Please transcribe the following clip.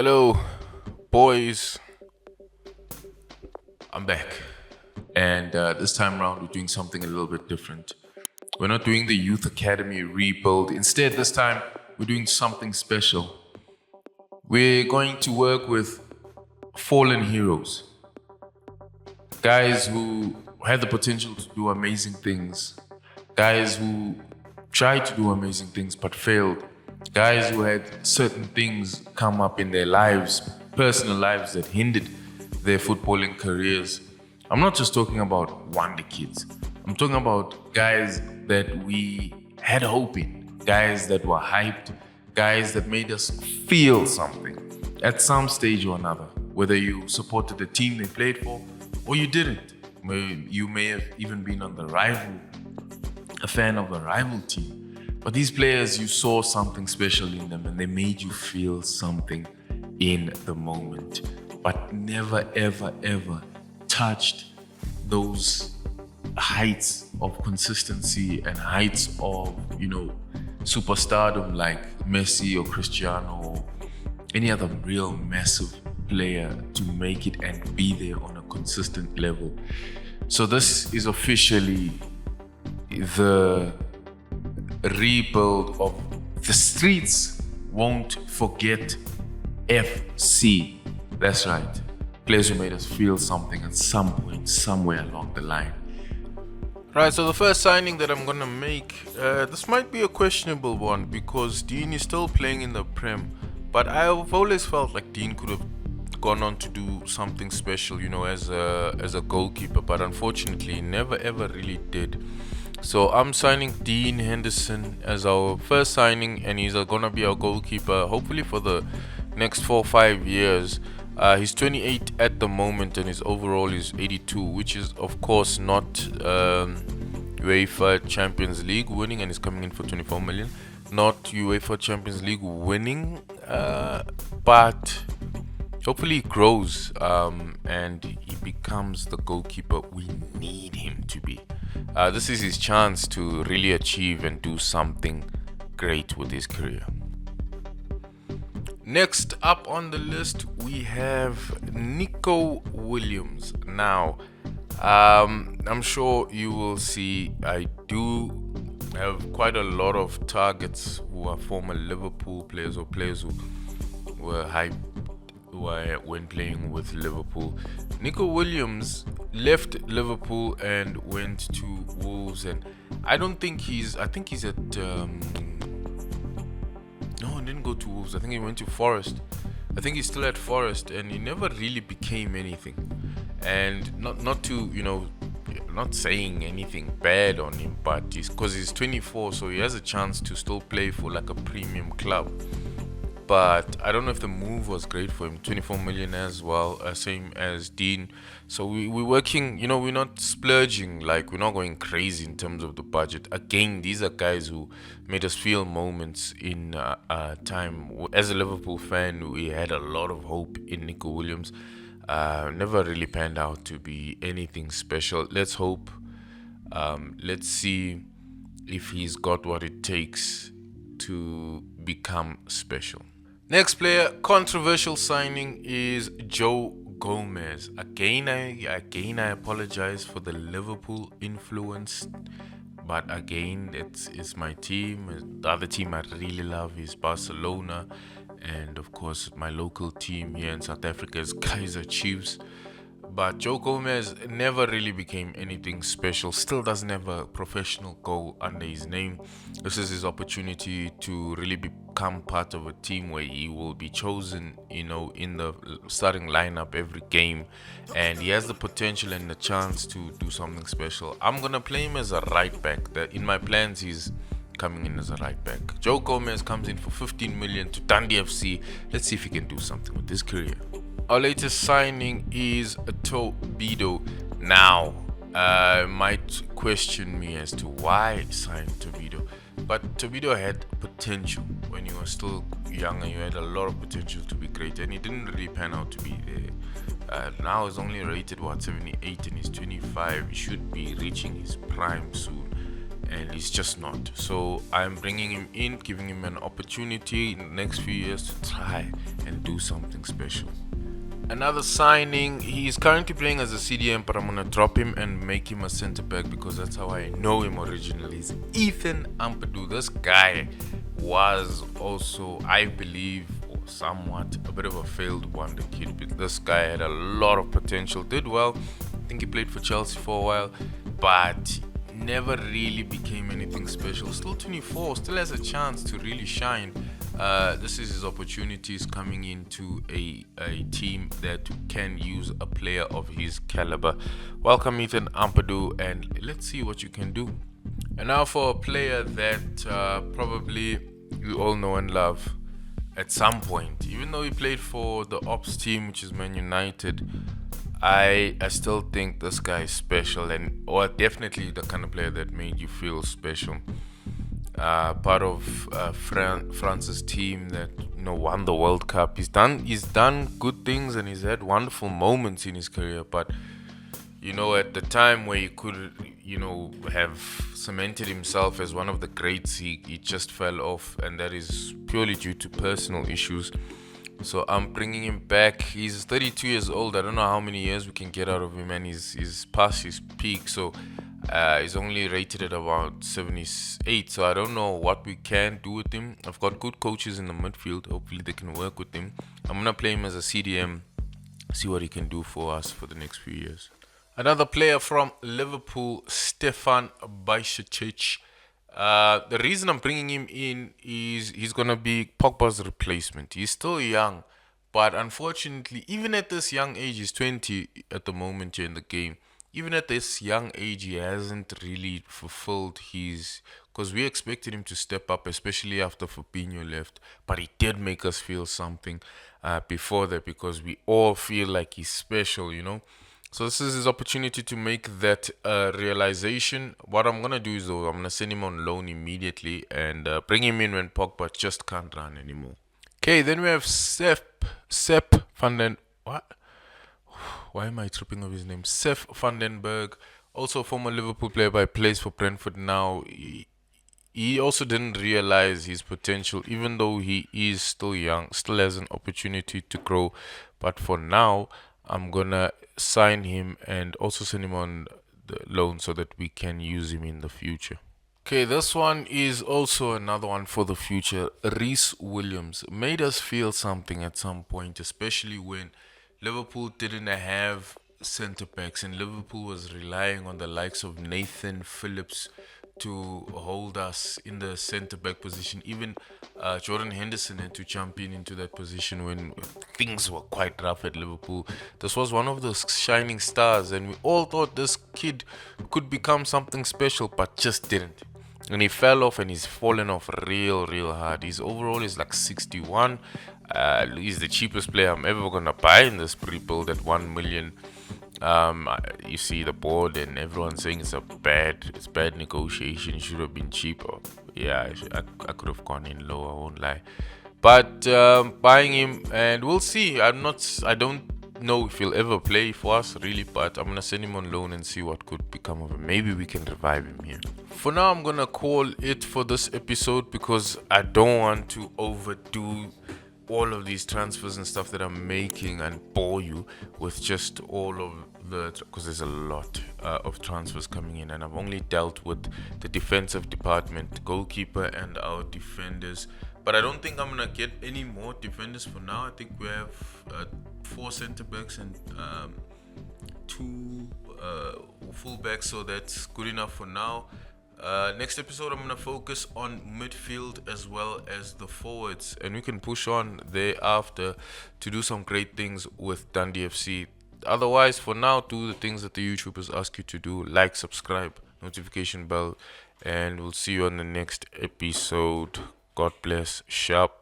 Hello, boys. I'm back. And this time around, we're doing something a little bit different. We're not doing the Youth Academy rebuild. Instead, this time, we're doing something special. We're going to work with fallen heroes. Guys who had the potential to do amazing things. Guys who tried to do amazing things but failed. Guys who had certain things come up in their lives, personal lives, that hindered their footballing careers. I'm not just talking about wonder kids. I'm talking about guys that we had hope in, guys that were hyped, guys that made us feel something at some stage or another, whether you supported the team they played for or you didn't. You may have even been a fan of the rival team. But these players, you saw something special in them and they made you feel something in the moment, but never, ever, ever touched those heights of consistency and heights of, superstardom like Messi or Cristiano or any other real massive player to make it and be there on a consistent level. So this is officially the rebuild of the streets won't forget FC. That's right. Players who made us feel something at some point, somewhere along the line. Right, so the first signing that I'm gonna make, this might be a questionable one because Dean is still playing in the Prem, but I've always felt like Dean could have gone on to do something special, as a goalkeeper, but unfortunately he never ever really did. So I'm signing Dean Henderson as our first signing, and he's gonna be our goalkeeper hopefully for the next 4 or 5 years. He's 28 at the moment and his overall is 82, which is of course not UEFA Champions League winning, and he's coming in for 24 million. Not UEFA Champions League winning, but hopefully he grows and he becomes the goalkeeper we need him to be. This is his chance to really achieve and do something great with his career. Next up on the list, we have Nico Williams. Now, I'm sure you will see I do have quite a lot of targets who are former Liverpool players or players who were hyped when playing with Liverpool. Nico Williams left Liverpool and went to Wolves, and I think he's at no, he didn't go to Wolves. I think he went to Forest. I think he's still at Forest, and he never really became anything. And not saying anything bad on him, but because he's 24, so he has a chance to still play for like a premium club. But I don't know if the move was great for him. 24 million as well, same as Dean. So we're working, we're not splurging, like we're not going crazy in terms of the budget. Again, these are guys who made us feel moments in time. As a Liverpool fan, we had a lot of hope in Nico Williams. Never really panned out to be anything special. Let's hope. Let's see if he's got what it takes to become special. Next player, controversial signing, is Joe Gomez. Again, I apologize for the Liverpool influence, but again, it's my team. The other team I really love is Barcelona, and of course, my local team here in South Africa is Kaizer Chiefs. But Joe Gomez never really became anything special, still doesn't have a professional goal under his name. This is his opportunity to really become part of a team where he will be chosen, in the starting lineup every game. And he has the potential and the chance to do something special. I'm going to play him as a right back. In my plans, he's coming in as a right back. Joe Gomez comes in for 15 million to Dundee FC. Let's see if he can do something with his career. Our latest signing is Tobido. Now, might question me as to why I signed Tobido, but Tobido had potential when you were still younger. You had a lot of potential to be great, and he didn't really pan out to be there. Now he's only rated 78 and he's 25. He should be reaching his prime soon. and he's just not. So I'm bringing him in, giving him an opportunity in the next few years to try and do something special. Another signing, he's currently playing as a CDM, but I'm going to drop him and make him a centre back because that's how I know him originally. Is Ethan Ampadu. This guy was also, I believe, or somewhat a bit of a failed wonder kid. But this guy had a lot of potential, did well. I think he played for Chelsea for a while, but never really became anything special. Still 24, still has a chance to really shine. This is his opportunities coming into a team that can use a player of his caliber. Welcome, Ethan Ampadu, and let's see what you can do. And now for a player that probably you all know and love at some point. Even though he played for the Ops team, which is Man United, I still think this guy is special, or definitely the kind of player that made you feel special. Part of France's team that won the World Cup. He's done good things and he's had wonderful moments in his career. But at the time where he could have cemented himself as one of the greats, he just fell off, and that is purely due to personal issues. So I'm bringing him back. He's 32 years old. I don't know how many years we can get out of him, and he's past his peak. So he's only rated at about 78. So I don't know what we can do with him. I've got good coaches in the midfield. Hopefully they can work with him. I'm going to play him as a CDM, see what he can do for us for the next few years. Another player from Liverpool, Stefan Bajcetic. The reason I'm bringing him in is he's going to be Pogba's replacement. He's still young, but unfortunately, even at this young age, he's 20 at the moment here in the game. Even at this young age, he hasn't really fulfilled because we expected him to step up, especially after Fabinho left. But he did make us feel something before that, because we all feel like he's special, So this is his opportunity to make that realization. What I'm going to do is, though, I'm going to send him on loan immediately and bring him in when Pogba just can't run anymore. Okay, then we have Sepp van den... What? Why am I tripping over his name? Sepp van den Berg, also a former Liverpool player, but plays for Brentford now. He also didn't realize his potential, even though he is still young, still has an opportunity to grow. But for now, I'm going to sign him and also send him on the loan so that we can use him in the future. Okay, this one is also another one for the future. Reece Williams made us feel something at some point, especially when Liverpool didn't have centre backs and Liverpool was relying on the likes of Nathan Phillips to hold us in the centre back position. Even Jordan Henderson had to jump into that position when things were quite rough at Liverpool. This was one of those shining stars, and we all thought this kid could become something special, but just didn't. And he fell off, and he's fallen off real hard. His overall is like 61. He's the cheapest player I'm ever gonna buy in this pre-build at 1 million. You see the board and everyone's saying it's bad negotiation. It should have been cheaper. Yeah, I could have gone in low, I won't lie. But buying him, and we'll see. I don't know if he'll ever play for us really, but I'm gonna send him on loan and see what could become of him. Maybe we can revive him here. For now, I'm gonna call it for this episode because I don't want to overdo all of these transfers and stuff that I'm making and bore you with just all of because there's a lot of transfers coming in, and I've only dealt with the defensive department, goalkeeper and our defenders. But I don't think I'm gonna get any more defenders for now. I think we have 4 centre backs and 2 full backs, so that's good enough for now. Next episode, I'm going to focus on midfield as well as the forwards, and we can push on thereafter to do some great things with Dundee FC. Otherwise, for now, do the things that the YouTubers ask you to do. Like, subscribe, notification bell, and we'll see you on the next episode. God bless. Sharp.